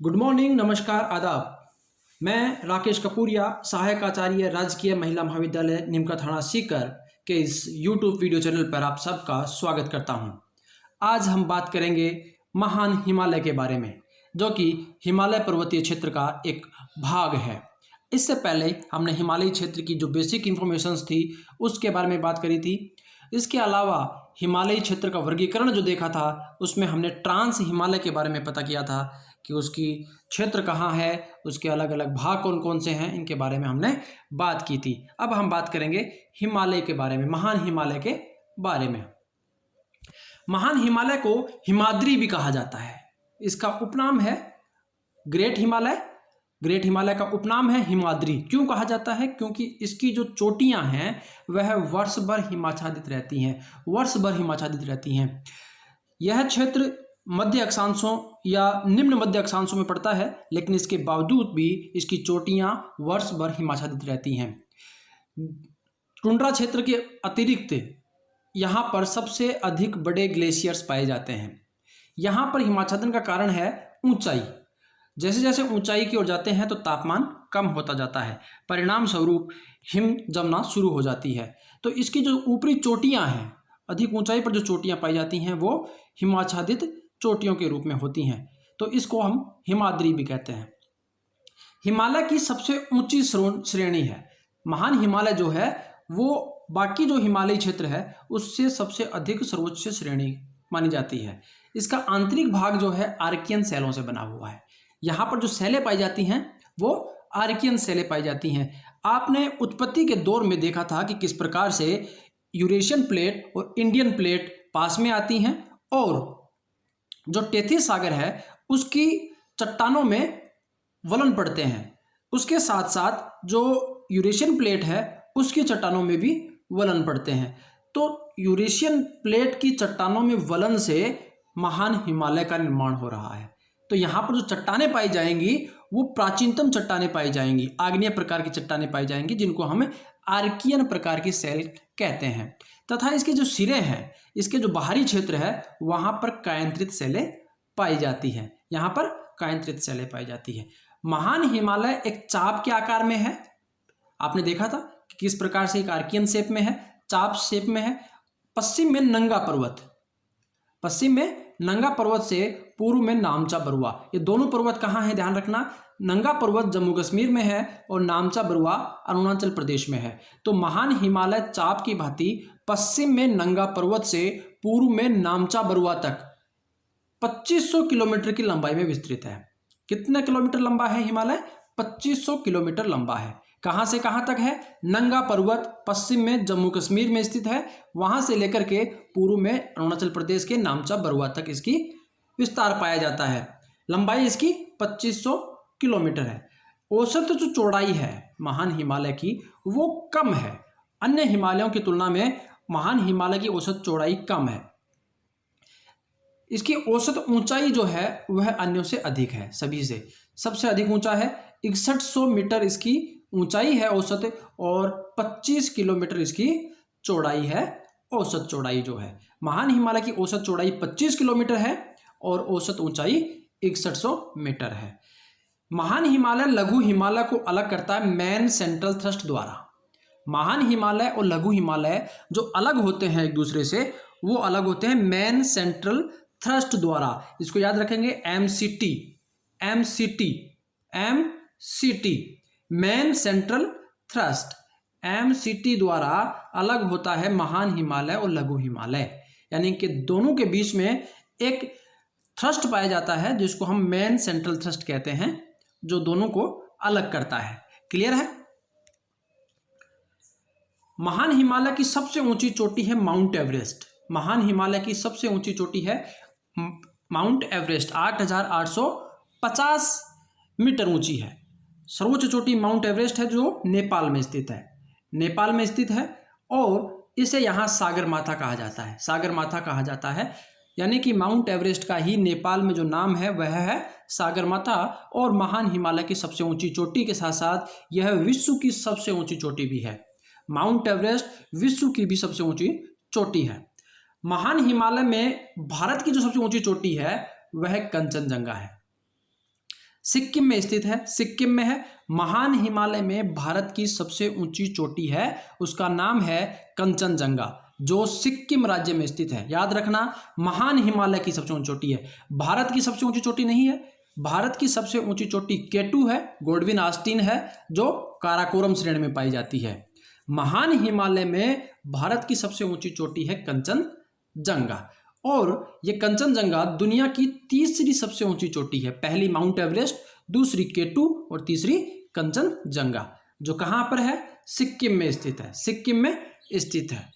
Good morning, नमस्कार, आदाब। मैं राकेश कपूरिया, सहायक आचार्य, राजकीय महिला महाविद्यालय निमका थाना सीकर के इस यूट्यूब वीडियो चैनल पर आप सबका स्वागत करता हूं। आज हम बात करेंगे महान हिमालय के बारे में, जो कि हिमालय पर्वतीय क्षेत्र का एक भाग है। इससे पहले हमने हिमालयी क्षेत्र की जो बेसिक इन्फॉर्मेशंस थी उसके बारे में बात करी थी। इसके अलावा हिमालयी क्षेत्र का वर्गीकरण जो देखा था उसमें हमने ट्रांस हिमालय के बारे में पता किया था कि उसकी क्षेत्र कहाँ है, उसके अलग अलग भाग कौन कौन से हैं, इनके बारे में हमने बात की थी। अब हम बात करेंगे हिमालय के बारे में, महान हिमालय के बारे में। महान हिमालय को हिमाद्री भी कहा जाता है। इसका उपनाम है ग्रेट हिमालय। ग्रेट हिमालय का उपनाम है हिमाद्री। क्यों कहा जाता है? क्योंकि इसकी जो चोटियां हैं वह वर्ष भर हिमाच्छादित रहती हैं, वर्ष भर हिमाच्छादित रहती हैं। यह क्षेत्र मध्य अक्षांशों या निम्न मध्य अक्षांशों में पड़ता है, लेकिन इसके बावजूद भी इसकी चोटियां वर्ष भर हिमाच्छादित रहती हैं। टुंड्रा क्षेत्र के अतिरिक्त यहाँ पर सबसे अधिक बड़े ग्लेशियर्स पाए जाते हैं। यहाँ पर हिमाच्छादन का कारण है ऊंचाई। जैसे जैसे ऊंचाई की ओर जाते हैं तो तापमान कम होता जाता है, परिणाम स्वरूप हिम जमना शुरू हो जाती है। तो इसकी जो ऊपरी चोटियां हैं, अधिक ऊंचाई पर जो चोटियां पाई जाती हैं वो हिमाच्छादित चोटियों के रूप में होती हैं, तो इसको हम हिमाद्री भी कहते हैं। हिमालय की सबसे ऊंची श्रेणी है। महान हिमालय जो है वो बाकी जो हिमालयी क्षेत्र है उससे सबसे अधिक सर्वोच्च श्रेणी मानी जाती है। इसका आंतरिक भाग जो है आर्कियन शैलों से बना हुआ है। यहाँ पर जो शैलें पाई जाती हैं वो आर्कियन शैलें पाई जाती हैं। आपने उत्पत्ति के दौर में देखा था कि किस प्रकार से यूरेशियन प्लेट और इंडियन प्लेट पास में आती हैं, और जो टेथीस सागर है उसकी चट्टानों में वलन पड़ते हैं। उसके साथ साथ जो यूरेशियन प्लेट है उसकी चट्टानों में भी वलन पड़ते हैं। तो यूरेशियन प्लेट की चट्टानों में वलन से महान हिमालय का निर्माण हो रहा है। तो यहाँ पर जो चट्टानें पाई जाएंगी वो प्राचीनतम चट्टानें पाई जाएंगी, आग्नेय प्रकार की चट्टानें पाई जाएंगी, जिनको हम आर्कियन प्रकार की शैल कहते हैं। तथा इसके जो सिरे हैं, इसके जो बाहरी क्षेत्र है वहाँ पर कायांतरित शैलें पाई जाती हैं। यहाँ पर कायांतरित शैलें पाई जाती है। महान हिमालय एक चाप के आकार में है। आपने देखा था कि किस प्रकार से एक आर्कियन शेप में है, चाप शेप में है। पश्चिम में नंगा पर्वत, पश्चिम में नंगा पर्वत से पूर्व में नामचा बरुआ। ये दोनों पर्वत कहाँ हैं, ध्यान रखना। नंगा पर्वत जम्मू कश्मीर में है और नामचा बरुआ अरुणाचल प्रदेश में है। तो महान हिमालय चाप की भांति पश्चिम में नंगा पर्वत से पूर्व में नामचा बरुआ तक 2500 किलोमीटर की लंबाई में विस्तृत है। कितना किलोमीटर लंबा है हिमालय? 2500 किलोमीटर लंबा है। कहाँ से कहाँ तक है? नंगा पर्वत पश्चिम में जम्मू कश्मीर में स्थित है, वहां से लेकर के पूर्व में अरुणाचल प्रदेश के नामचा बरुआ तक इसकी विस्तार पाया जाता है। लंबाई इसकी 2500 किलोमीटर है। औसत जो चौड़ाई है महान हिमालय की वो कम है। अन्य हिमालयों की तुलना में महान हिमालय की औसत चौड़ाई कम है। इसकी औसत ऊंचाई जो है वह अन्यों से अधिक है। सभी से सबसे अधिक ऊंचा है, 6100 मीटर इसकी ऊंचाई है औसत, और 25 किलोमीटर इसकी चौड़ाई है। औसत चौड़ाई जो है महान हिमालय की औसत चौड़ाई 25 किलोमीटर है और औसत ऊंचाई 6100 मीटर है। महान हिमालय लघु हिमालय को अलग करता है मेन सेंट्रल थ्रस्ट द्वारा। महान हिमालय और लघु हिमालय जो अलग होते हैं एक दूसरे से, वो अलग होते हैं मेन सेंट्रल थ्रस्ट द्वारा। इसको याद रखेंगे, MCT, MCT, MCT, main central thrust. MCT द्वारा अलग होता है महान हिमालय और लघु हिमालय, यानी कि दोनों के बीच में एक थ्रस्ट पाया जाता है जिसको हम मेन सेंट्रल थ्रस्ट कहते हैं, जो दोनों को अलग करता है। क्लियर है? महान हिमालय की सबसे ऊंची चोटी है माउंट एवरेस्ट। महान हिमालय की सबसे ऊंची चोटी है माउंट एवरेस्ट, 8850 मीटर ऊंची है। सर्वोच्च चोटी माउंट एवरेस्ट है जो नेपाल में स्थित है, नेपाल में स्थित है, और इसे यहाँ सागर माथा कहा जाता है। सागर माथा कहा जाता है, यानी कि माउंट एवरेस्ट का ही नेपाल में जो नाम है वह है सागर माथा। और महान हिमालय की सबसे ऊंची चोटी के साथ साथ यह विश्व की सबसे ऊंची चोटी भी है। माउंट एवरेस्ट विश्व की भी सबसे ऊंची चोटी है। महान हिमालय में भारत की जो सबसे ऊंची चोटी है वह कंचनजंगा है। सिक्किम में स्थित है, सिक्किम में है। महान हिमालय में भारत की सबसे ऊंची चोटी है, उसका नाम है कंचनजंगा, जो सिक्किम राज्य में स्थित है। याद रखना, महान हिमालय की सबसे ऊंची चोटी है, भारत की सबसे ऊंची चोटी नहीं है। भारत की सबसे ऊंची चोटी K2 है, गोल्डविन आस्टीन है, जो काराकोरम श्रेणी में पाई जाती है। महान हिमालय में भारत की सबसे ऊंची चोटी है कंचनजंगा, और ये कंचनजंगा दुनिया की तीसरी सबसे ऊंची चोटी है। पहली माउंट एवरेस्ट, दूसरी K2 और तीसरी कंचनजंगा, जो कहां पर है? सिक्किम में स्थित है, सिक्किम में स्थित है।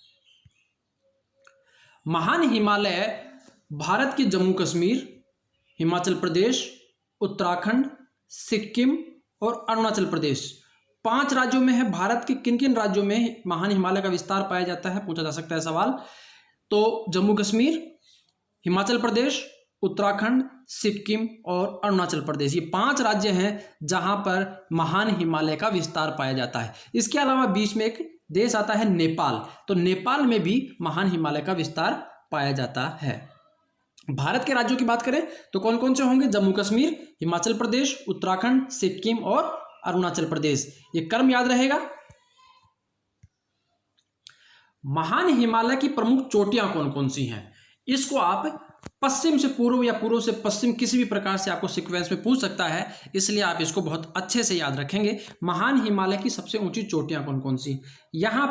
महान हिमालय भारत के जम्मू कश्मीर, हिमाचल प्रदेश, उत्तराखंड, सिक्किम और अरुणाचल प्रदेश 5 राज्यों में है। भारत के किन किन राज्यों में महान हिमालय का विस्तार पाया जाता है, पूछा जा सकता है सवाल। तो जम्मू कश्मीर, हिमाचल प्रदेश, उत्तराखंड, सिक्किम और अरुणाचल प्रदेश, ये 5 राज्य हैं जहां पर महान हिमालय का विस्तार पाया जाता है। इसके अलावा बीच में एक देश आता है नेपाल, तो नेपाल में भी महान हिमालय का विस्तार पाया जाता है। भारत के राज्यों की बात करें तो कौन कौन से होंगे? जम्मू कश्मीर, हिमाचल प्रदेश, उत्तराखंड, सिक्किम और अरुणाचल प्रदेश। ये क्रम याद रहेगा। महान हिमालय की प्रमुख चोटियां कौन कौन सी हैं, इसको आप पश्चिम से पूर्व या पूर्व से पश्चिम किसी भी प्रकार से आपको सीक्वेंस में पूछ सकता है, इसलिए आप इसको बहुत अच्छे से याद रखेंगे। महान हिमालय की सबसे ऊंची चोटियां कौन कौन सी? यहां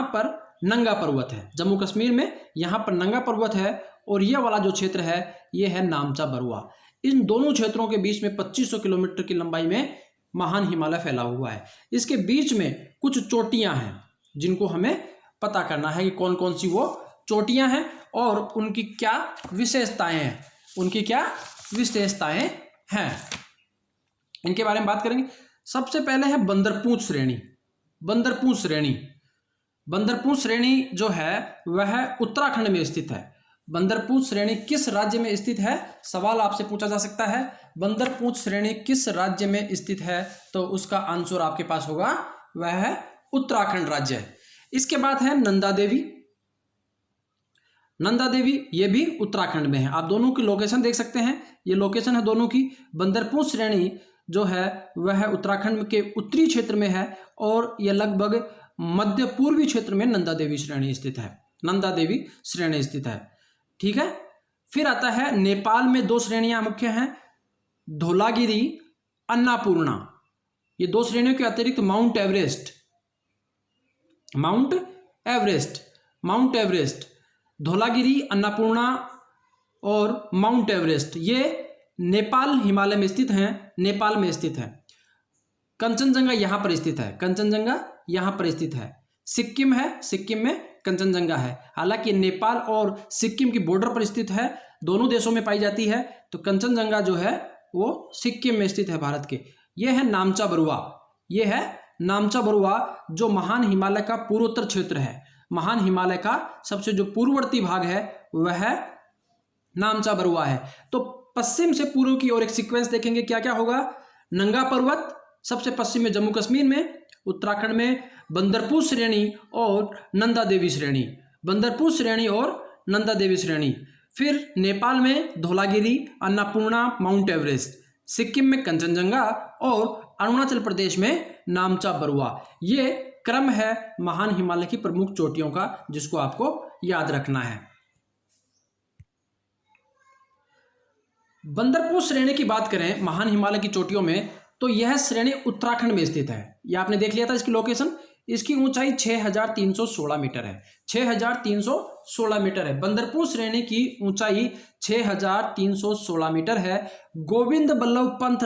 पर नंगा पर्वत है, जम्मू कश्मीर में यहां पर नंगा पर्वत है, और यह वाला जो क्षेत्र है ये है नामचा बरुआ। इन दोनों क्षेत्रों के बीच में 2500 किलोमीटर की लंबाई में महान हिमालय फैला हुआ है। इसके बीच में कुछ चोटियां हैं जिनको हमें पता करना है कि कौन कौन सी वो चोटियां हैं और उनकी क्या विशेषताएं हैं, उनकी क्या विशेषताएं हैं, इनके बारे में बात करेंगे। सबसे पहले है बंदरपूंछ श्रेणी। बंदरपूंछ श्रेणी जो है वह उत्तराखंड में स्थित है। बंदरपूंछ श्रेणी किस राज्य में स्थित है, सवाल आपसे पूछा जा सकता है। बंदरपूंछ श्रेणी किस राज्य में स्थित है, तो उसका आंसर आपके पास होगा वह है उत्तराखंड राज्य। इसके बाद है नंदा देवी, ये भी उत्तराखंड में है। आप दोनों की लोकेशन देख सकते हैं, ये लोकेशन है दोनों की। बंदरपूंछ श्रेणी जो है वह उत्तराखंड के उत्तरी क्षेत्र में है, और यह लगभग मध्य पूर्वी क्षेत्र में नंदा देवी श्रेणी स्थित है। ठीक है। फिर आता है नेपाल में 2 श्रेणियां मुख्य हैं, धौलागिरी, अन्नापूर्णा। ये 2 श्रेणियों के अतिरिक्त माउंट एवरेस्ट, धौलागिरी, अन्नापूर्णा और माउंट एवरेस्ट, ये नेपाल हिमालय में स्थित हैं, नेपाल में स्थित है। कंचनजंगा यहां पर स्थित है। सिक्किम है, सिक्किम में कंचनजंगा है। हालांकि नेपाल और सिक्किम की बॉर्डर पर स्थित है, दोनों देशों में पाई जाती है। तो कंचनजंगा जो है वो सिक्किम में स्थित है भारत के। यह है नामचा बरुआ, जो महान हिमालय का पूर्वोत्तर क्षेत्र है। महान हिमालय का सबसे जो पूर्ववर्ती भाग है वह नामचा बरुआ है। तो पश्चिम से पूर्व की ओर एक सीक्वेंस देखेंगे, क्या क्या होगा? नंगा पर्वत सबसे पश्चिम में जम्मू कश्मीर में, उत्तराखंड में बंदरपूंछ श्रेणी और नंदा देवी श्रेणी, फिर नेपाल में धौलागिरी, अन्नापूर्णा, माउंट एवरेस्ट, सिक्किम में कंचनजंगा और अरुणाचल प्रदेश में नामचा बरुआ। ये क्रम है महान हिमालय की प्रमुख चोटियों का, जिसको आपको याद रखना है। बंदरपूंछ श्रेणी की बात करें महान हिमालय की चोटियों में, तो यह श्रेणी उत्तराखंड में स्थित है। यह आपने देख लिया था इसकी लोकेशन। इसकी ऊंचाई 6316 मीटर है। 6316 मीटर है। बंदरपूंछ श्रेणी की ऊंचाई 6316 मीटर है। गोविंद बल्लभ पंत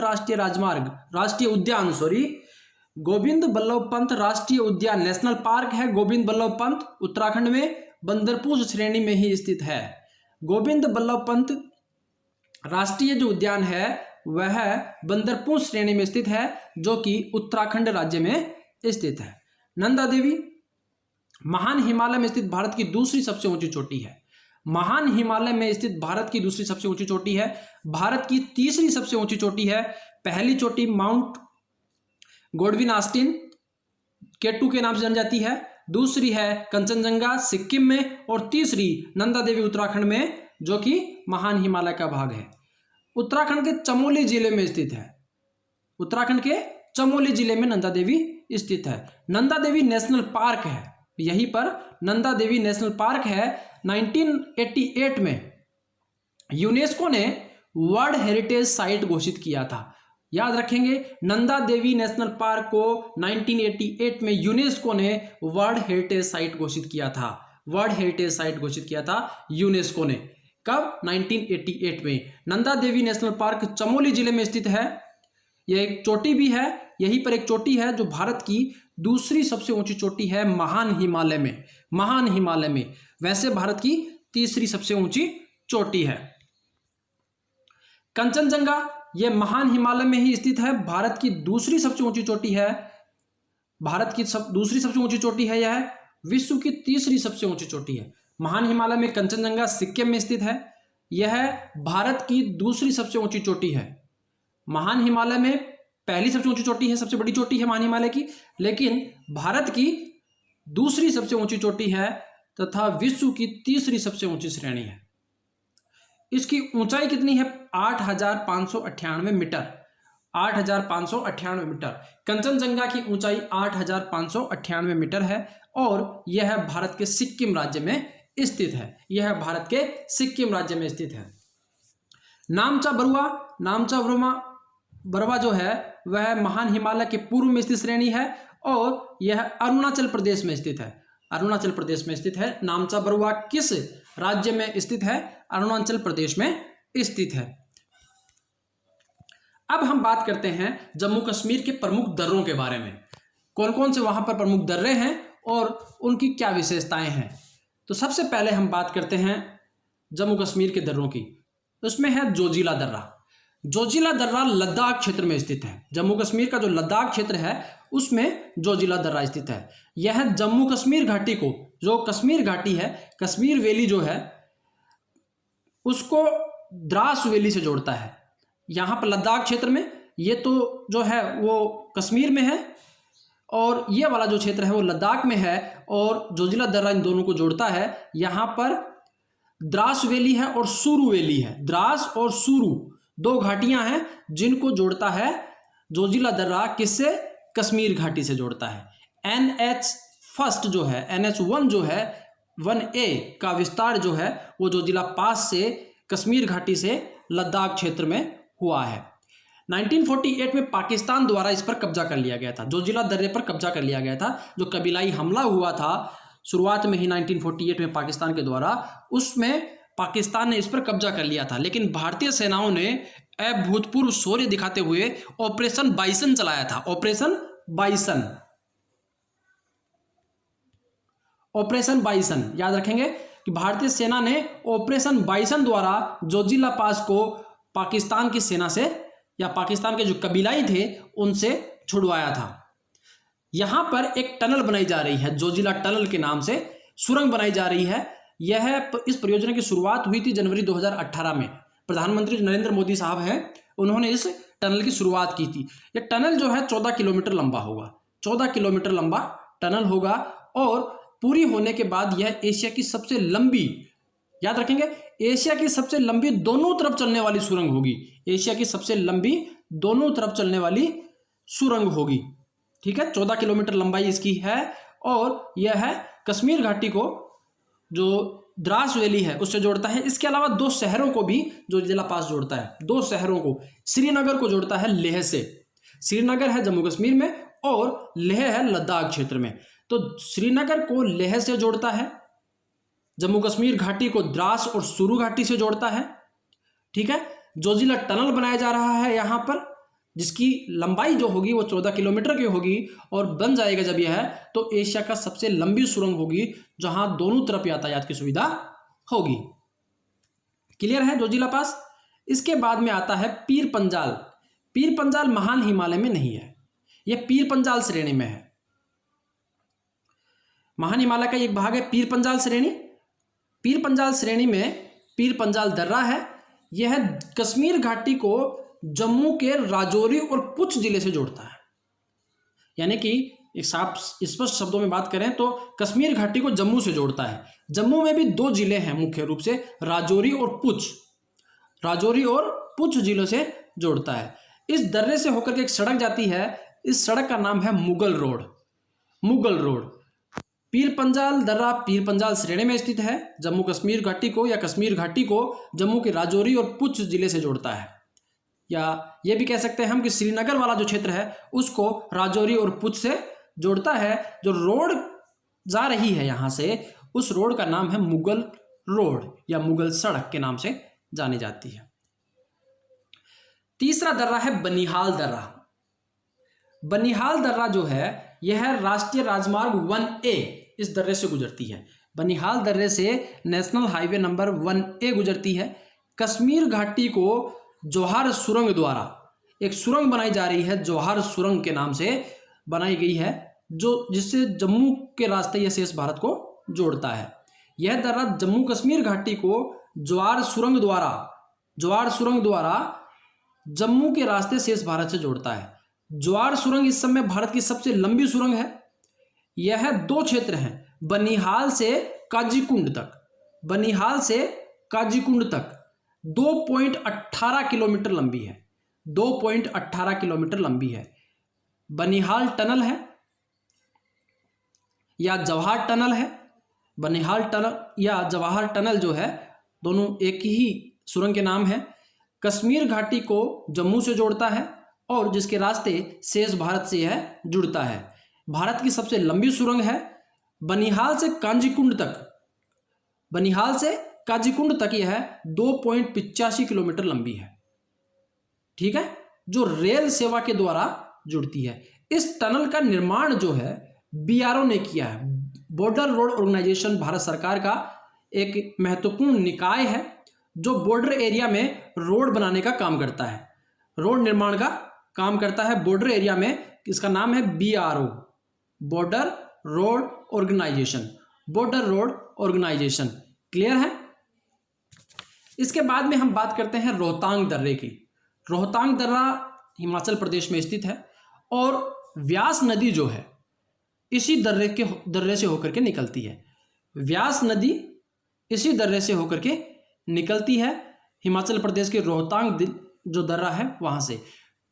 राष्ट्रीय उद्यान नेशनल पार्क है। गोविंद बल्लभ पंत उत्तराखंड में बंदरपूंछ श्रेणी में ही स्थित है। गोविंद बल्लभ पंत राष्ट्रीय जो उद्यान है वह बंदरपूंछ श्रेणी में स्थित है, जो कि उत्तराखंड राज्य में स्थित है। नंदा देवी महान हिमालय में स्थित भारत की दूसरी सबसे ऊंची चोटी है। महान हिमालय में स्थित भारत की दूसरी सबसे ऊंची चोटी है। भारत की तीसरी सबसे ऊंची चोटी है। पहली चोटी माउंट गोल्डविन आस्टीन K2 के नाम से जानी जाती है। दूसरी है कंचनजंगा सिक्किम में, और तीसरी नंदा देवी उत्तराखंड में, जो कि महान हिमालय का भाग है। उत्तराखंड के चमोली जिले में स्थित है। उत्तराखंड के चमोली जिले में नंदा देवी स्थित है। नंदा देवी नेशनल पार्क है, यहीं पर नंदा देवी नेशनल पार्क है। 1988 में यूनेस्को ने वर्ल्ड हेरिटेज साइट घोषित किया था। याद रखेंगे, नंदा देवी नेशनल पार्क को 1988 में यूनेस्को ने वर्ल्ड हेरिटेज साइट घोषित किया था। वर्ल्ड हेरिटेज साइट घोषित किया था यूनेस्को ने। कब? 1988 में। नंदा देवी नेशनल पार्क चमोली जिले में स्थित है। यह एक चोटी भी है, यहीं पर एक चोटी है जो भारत की दूसरी सबसे ऊंची चोटी है महान हिमालय में। महान हिमालय में, वैसे भारत की तीसरी सबसे ऊंची चोटी है। कंचनजंगा, यह महान हिमालय में ही स्थित है। भारत की दूसरी सबसे ऊंची चोटी है। भारत की दूसरी सबसे ऊंची चोटी है यह। विश्व की तीसरी सबसे ऊंची चोटी है। महान हिमालय में कंचनजंगा सिक्किम में स्थित है। यह भारत की दूसरी सबसे ऊंची चोटी है। महान हिमालय में पहली सबसे ऊंची चोटी है, सबसे बड़ी चोटी है महान हिमालय की, लेकिन भारत की दूसरी सबसे ऊंची चोटी है तथा विश्व की तीसरी सबसे ऊंची श्रेणी है। इसकी ऊंचाई कितनी है? 8,598 मीटर। 8,598 मीटर। कंचनजंगा की ऊंचाई 8,598 मीटर है और यह भारत के सिक्किम राज्य में स्थित है। यह भारत के सिक्किम राज्य में स्थित है। नामचा बरुआ, नामचा बरुआ जो है वह महान हिमालय के पूर्व में स्थित श्रेणी है और यह अरुणाचल प्रदेश में स्थित है। अरुणाचल प्रदेश में स्थित है। नामचा बरुआ किस राज्य में स्थित है? अरुणाचल प्रदेश में स्थित है। अब हम बात करते हैं जम्मू कश्मीर के प्रमुख दर्रों के बारे में। कौन कौन से वहां पर प्रमुख दर्रे हैं और उनकी क्या विशेषताएं हैं। तो सबसे पहले हम बात करते हैं जम्मू कश्मीर के दर्रों की। उसमें है जोजिला दर्रा। जोजिला दर्रा लद्दाख क्षेत्र में स्थित है। जम्मू कश्मीर का जो लद्दाख क्षेत्र है उसमें जोजिला दर्रा स्थित है। यह जम्मू कश्मीर घाटी को, जो कश्मीर घाटी है, कश्मीर वैली जो है, उसको द्रास वैली से जोड़ता है। यहाँ पर लद्दाख क्षेत्र में ये तो जो है वो कश्मीर में है और ये वाला जो क्षेत्र है वो लद्दाख में है और जोजिला दर्रा इन दोनों को जोड़ता है। यहाँ पर द्रास वैली है और सुरू वैली है। द्रास और सुरू दो घाटियां हैं जिनको जोड़ता है जोजिला दर्रा। किससे? कश्मीर घाटी से जोड़ता है। NH फर्स्ट जो है, NH1 जो है, 1A का विस्तार जो है वो जोजिला पास से कश्मीर घाटी से लद्दाख क्षेत्र में हुआ है। 1948 में पाकिस्तान द्वारा इस पर कब्जा कर लिया गया था। जोजिला दर्रे पर कब्जा कर लिया गया था। जो कबीलाई हमला हुआ था शुरुआत में ही 1948 में पाकिस्तान के द्वारा, उसमें पाकिस्तान ने इस पर कब्जा कर लिया था। लेकिन भारतीय सेनाओं ने अभूतपूर्व शौर्य दिखाते हुए ऑपरेशन बाइसन चलाया था। ऑपरेशन बाइसन, ऑपरेशन बाइसन याद रखेंगे कि भारतीय सेना ने ऑपरेशन बाइसन द्वारा जोजिला पास को पाकिस्तान की सेना से या पाकिस्तान के जो कबीलाई थे उनसे छुड़वाया था। यहां पर एक टनल बनाई जा रही है, जोजिला टनल के नाम से सुरंग बनाई जा रही है। इस परियोजना की शुरुआत हुई थी जनवरी 2018 में। प्रधानमंत्री नरेंद्र मोदी साहब हैं, उन्होंने इस टनल की शुरुआत की थी। यह टनल जो है 14 किलोमीटर लंबा होगा। 14 किलोमीटर लंबा टनल होगा और पूरी होने के बाद यह एशिया की सबसे लंबी, याद रखेंगे, एशिया की सबसे लंबी दोनों तरफ चलने वाली सुरंग होगी। एशिया की सबसे लंबी दोनों तरफ चलने वाली सुरंग होगी। ठीक है, 14 किलोमीटर लंबाई इसकी है और यह है कश्मीर घाटी को जो द्रास वैली है उससे जोड़ता है। इसके अलावा दो शहरों को भी जोजिला पास जोड़ता है। दो शहरों को, श्रीनगर को जोड़ता है लेह से। श्रीनगर है जम्मू कश्मीर में और लेह है लद्दाख क्षेत्र में। तो श्रीनगर को लेह से जोड़ता है, जम्मू कश्मीर घाटी को द्रास और सुरू घाटी से जोड़ता है। ठीक है, जोजिला टनल बनाया जा रहा है यहाँ पर, जिसकी लंबाई जो होगी वो 14 किलोमीटर की होगी और बन जाएगा जब यह, तो एशिया का सबसे लंबी सुरंग होगी जहां दोनों तरफ यातायात की सुविधा होगी। क्लियर है जोजिला पास। इसके बाद में आता है पीर पंजाल। पीर पंजाल महान हिमालय में नहीं है, यह पीर पंजाल श्रेणी में है। महान हिमालय का एक भाग है पीर पंजाल श्रेणी। पीर पंजाल श्रेणी में पीर पंजाल दर्रा है। यह कश्मीर घाटी को जम्मू के राजौरी और पुंछ जिले से जोड़ता है। यानी कि एक साफ स्पष्ट शब्दों में बात करें तो कश्मीर घाटी को जम्मू से जोड़ता है। जम्मू में भी दो जिले हैं मुख्य रूप से, राजौरी और पुंछ। राजौरी और पुछ जिलों से जोड़ता है। इस दर्रे से होकर के एक सड़क जाती है, इस सड़क का नाम है मुगल रोड। मुगल रोड। पीर पंजाल दर्रा पीर पंजाल श्रेणी में स्थित है। जम्मू कश्मीर घाटी को या कश्मीर घाटी को जम्मू के राजौरी और पुंछ जिले से जोड़ता है, या ये भी कह सकते हैं हम कि श्रीनगर वाला जो क्षेत्र है उसको राजौरी और पुंछ से जोड़ता है। जो रोड जा रही है यहाँ से, उस रोड का नाम है मुगल रोड या मुगल सड़क के नाम से जानी जाती है। तीसरा दर्रा है बनिहाल दर्रा। बनिहाल दर्रा जो है यह राष्ट्रीय राजमार्ग 1A इस दर्रे से गुजरती है। बनिहाल दर्रे से नेशनल हाईवे नंबर 1A गुजरती है। कश्मीर घाटी को जौहर सुरंग द्वारा एक सुरंग बनाई जा रही है, जौहर सुरंग के नाम से बनाई गई है, जो जिससे जम्मू के रास्ते या शेष भारत को जोड़ता है। यह दर्रा जम्मू कश्मीर घाटी को जौहर सुरंग द्वारा जम्मू के रास्ते शेष भारत से जोड़ता है। जौहर सुरंग इस समय भारत की सबसे लंबी सुरंग है। यह 2 क्षेत्र हैं, बनिहाल से काजीकुंड तक। बनिहाल से काजीकुंड तक 2.18 किलोमीटर लंबी है। 2.18 किलोमीटर लंबी है। बनिहाल टनल है या जवाहर टनल है। बनिहाल टनल या जवाहर टनल जो है दोनों एक ही सुरंग के नाम है। कश्मीर घाटी को जम्मू से जोड़ता है और जिसके रास्ते शेष भारत से यह जुड़ता है। भारत की सबसे लंबी सुरंग है। बनिहाल से काजीकुंड तक, बनिहाल से काजीकुंड तक यह 2.85 किलोमीटर लंबी है। ठीक है, जो रेल सेवा के द्वारा जुड़ती है। इस टनल का निर्माण जो है BRO ने किया है। बॉर्डर रोड ऑर्गेनाइजेशन भारत सरकार का एक महत्वपूर्ण निकाय है जो बॉर्डर एरिया में रोड बनाने का काम करता है, रोड निर्माण का काम करता है बॉर्डर एरिया में। इसका नाम है BRO, border road organisation. Border road organisation. Clear है। इसके बाद में हम बात करते हैं रोहतांग दर्रे की। रोहतांग दर्रा हिमाचल प्रदेश में स्थित है और व्यास नदी जो है इसी दर्रे से होकर के निकलती है। व्यास नदी इसी दर्रे से होकर के निकलती है। हिमाचल प्रदेश के रोहतांग जो दर्रा है वहां से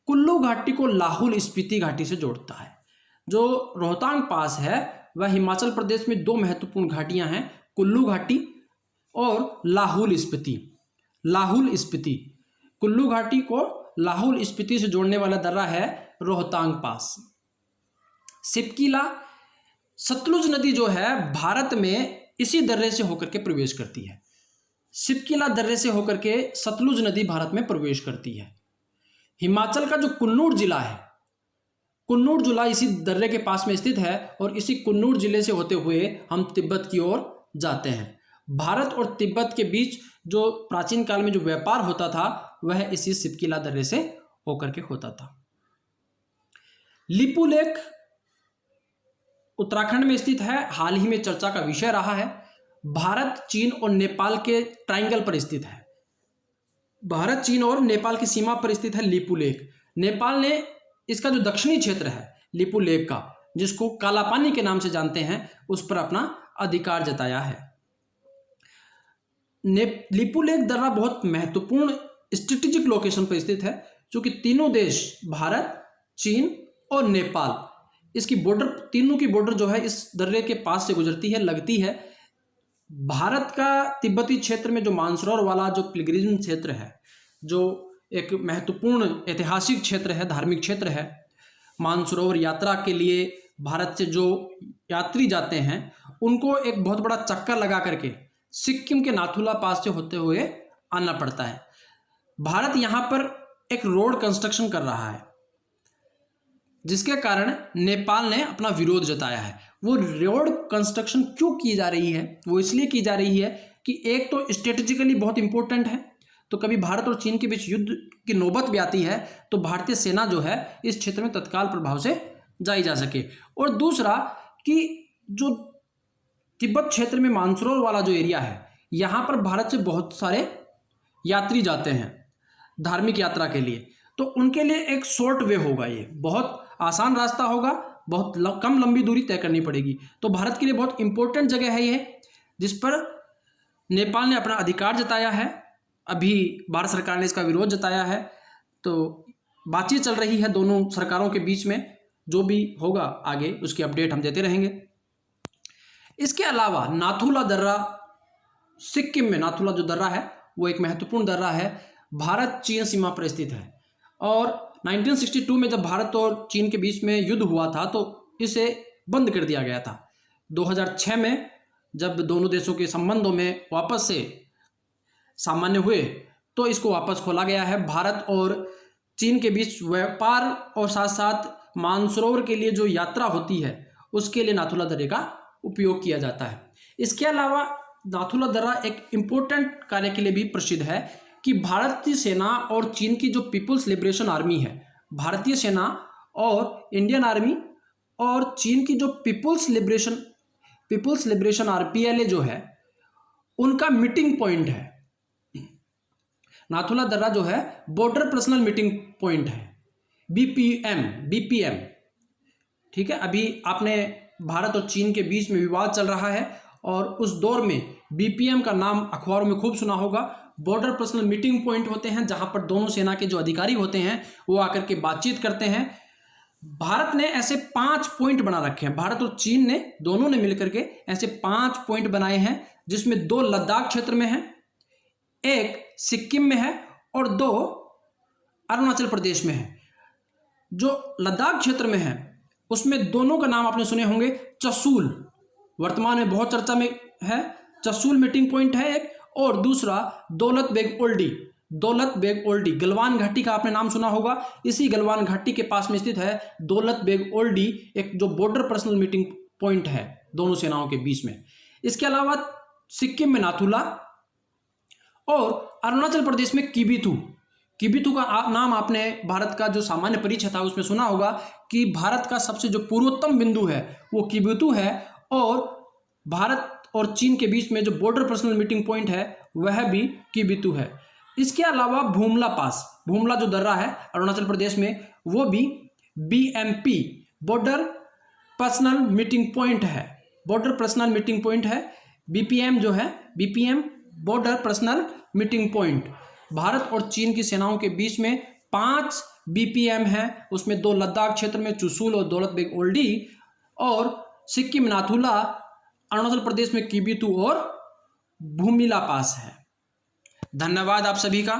कुल्लू घाटी को लाहौल स्पीति घाटी से जोड़ता है। जो रोहतांग पास है वह हिमाचल प्रदेश में 2 महत्वपूर्ण घाटियां हैं, कुल्लू घाटी और लाहौल स्पीति। लाहौल स्पीति, कुल्लू घाटी को लाहौल स्पीति से जोड़ने वाला दर्रा है रोहतांग पास। सिपकिला, सतलुज नदी जो है भारत में इसी दर्रे से होकर के प्रवेश करती है। सिपकिला दर्रे से होकर के सतलुज नदी भारत में प्रवेश करती है। हिमाचल का जो कुन्नूर जिला है, कुन्नूर जिला इसी दर्रे के पास में स्थित है और इसी कुन्नूर जिले से होते हुए हम तिब्बत की ओर जाते हैं। भारत और तिब्बत के बीच जो प्राचीन काल में जो व्यापार होता था वह इसी सिपकिला दर्रे से होकर के होता था। लिपू लेक उत्तराखंड में स्थित है, हाल ही में चर्चा का विषय रहा है। भारत, चीन और नेपाल के ट्रायंगल पर स्थित है। भारत, चीन और नेपाल की सीमा पर स्थित है लिपू लेक। नेपाल ने इसका जो दक्षिणी क्षेत्र है लिपू लेक का, जिसको काला पानी के नाम से जानते हैं, उस पर अपना अधिकार जताया है। लिपू लेक दर्रा बहुत महत्वपूर्ण स्ट्रेटेजिक लोकेशन पर स्थित है, जो कि तीनों देश भारत, चीन और नेपाल, इसकी बॉर्डर, तीनों की बॉर्डर जो है इस दर्रे के पास से गुजरती है, लगती है। भारत का तिब्बती क्षेत्र में जो मानसरोवर वाला जो पिलग्रिम क्षेत्र है, जो एक महत्वपूर्ण ऐतिहासिक क्षेत्र है, धार्मिक क्षेत्र है, मानसरोवर यात्रा के लिए भारत से जो यात्री जाते हैं उनको एक बहुत बड़ा चक्कर लगा करके सिक्किम के नाथुला पास से होते हुए आना पड़ता है। भारत यहाँ पर एक रोड कंस्ट्रक्शन कर रहा है, जिसके कारण नेपाल ने अपना विरोध जताया है। वो रोड कंस्ट्रक्शन क्यों की जा रही है? वो इसलिए की जा रही है कि एक तो स्ट्रेटेजिकली बहुत इंपॉर्टेंट है, तो कभी भारत और चीन के बीच युद्ध की नौबत भी आती है तो भारतीय सेना जो है इस क्षेत्र में तत्काल प्रभाव से जाई जा सके। और दूसरा कि जो तिब्बत क्षेत्र में मानसरोवर वाला जो एरिया है, यहाँ पर भारत से बहुत सारे यात्री जाते हैं धार्मिक यात्रा के लिए, तो उनके लिए एक शॉर्ट वे होगा, ये बहुत आसान रास्ता होगा, बहुत कम लंबी दूरी तय करनी पड़ेगी। तो भारत के लिए बहुत इंपॉर्टेंट जगह है ये, जिस पर नेपाल ने अपना अधिकार जताया है। अभी भारत सरकार ने इसका विरोध जताया है। तो बातचीत चल रही है दोनों सरकारों के बीच में, जो भी होगा आगे उसकी अपडेट हम देते रहेंगे। इसके अलावा नाथुला दर्रा, सिक्किम में नाथुला जो दर्रा है वो एक महत्वपूर्ण दर्रा है, भारत चीन सीमा पर स्थित है। और 1962 में जब भारत और चीन के बीच में युद्ध हुआ था तो इसे बंद कर दिया गया था। 2006 में जब दोनों देशों के संबंधों में वापस से सामान्य हुए तो इसको वापस खोला गया है। भारत और चीन के बीच व्यापार और साथ साथ मानसरोवर के लिए जो यात्रा होती है उसके लिए नाथुला दर्रे का उपयोग किया जाता है। इसके अलावा नाथुला दर्रा एक इम्पोर्टेंट कार्य के लिए भी प्रसिद्ध है कि भारतीय सेना और चीन की जो पीपुल्स लिबरेशन आर्मी है, भारतीय सेना और इंडियन आर्मी और चीन की जो पीपुल्स लिबरेशन आरपीएलए जो है उनका मीटिंग पॉइंट है। नाथुला दर्रा जो है बॉर्डर पर्सनल मीटिंग पॉइंट है, बीपीएम। ठीक है, अभी आपने भारत और चीन के बीच में विवाद चल रहा है और उस दौर में बीपीएम का नाम अखबारों में खूब सुना होगा। बॉर्डर पर्सनल मीटिंग पॉइंट होते हैं जहां पर दोनों सेना के जो अधिकारी होते हैं वो आकर के बातचीत करते हैं। भारत ने ऐसे 5 पॉइंट बना रखे हैं, भारत और चीन ने दोनों ने मिलकर के ऐसे 5 पॉइंट बनाए हैं, जिसमें 2 लद्दाख क्षेत्र में है, 1 सिक्किम में है और 2 अरुणाचल प्रदेश में है। जो लद्दाख क्षेत्र में है उसमें दोनों का नाम आपने सुने होंगे, चसूल, वर्तमान में बहुत चर्चा में है, चसूल मीटिंग पॉइंट है एक, और दूसरा दौलत बेग ओल्डी, गलवान घाटी का आपने नाम सुना होगा। इसी गलवान घाटी के पास में स्थित है दौलत बेग ओल्डी, एक जो बॉर्डर पर्सनल मीटिंग पॉइंट है दोनों सेनाओं के बीच में। इसके अलावा सिक्किम में नाथुला और अरुणाचल प्रदेश में किबिथु का नाम आपने भारत का जो सामान्य परिचय था उसमें सुना होगा कि भारत का सबसे जो पूर्वोत्तम बिंदु है वो किबिथु है, और भारत और चीन के बीच में जो बॉर्डर पर्सनल मीटिंग पॉइंट है वह भी किबिथु है। इसके अलावा भूमला जो दर्रा है अरुणाचल प्रदेश में वो भी BMP, border personal meeting point है। बीपीएम जो है, BPM border personal meeting point. Bharat और चीन की सेनाओं के बीच में 5 बीपीएम है, उसमें 2 लद्दाख क्षेत्र में चुशूल और दौलत बेग ओल्डी, और सिक्किम नाथुला, अरुणाचल प्रदेश में किबिथु और भूमिला पास है। धन्यवाद आप सभी का।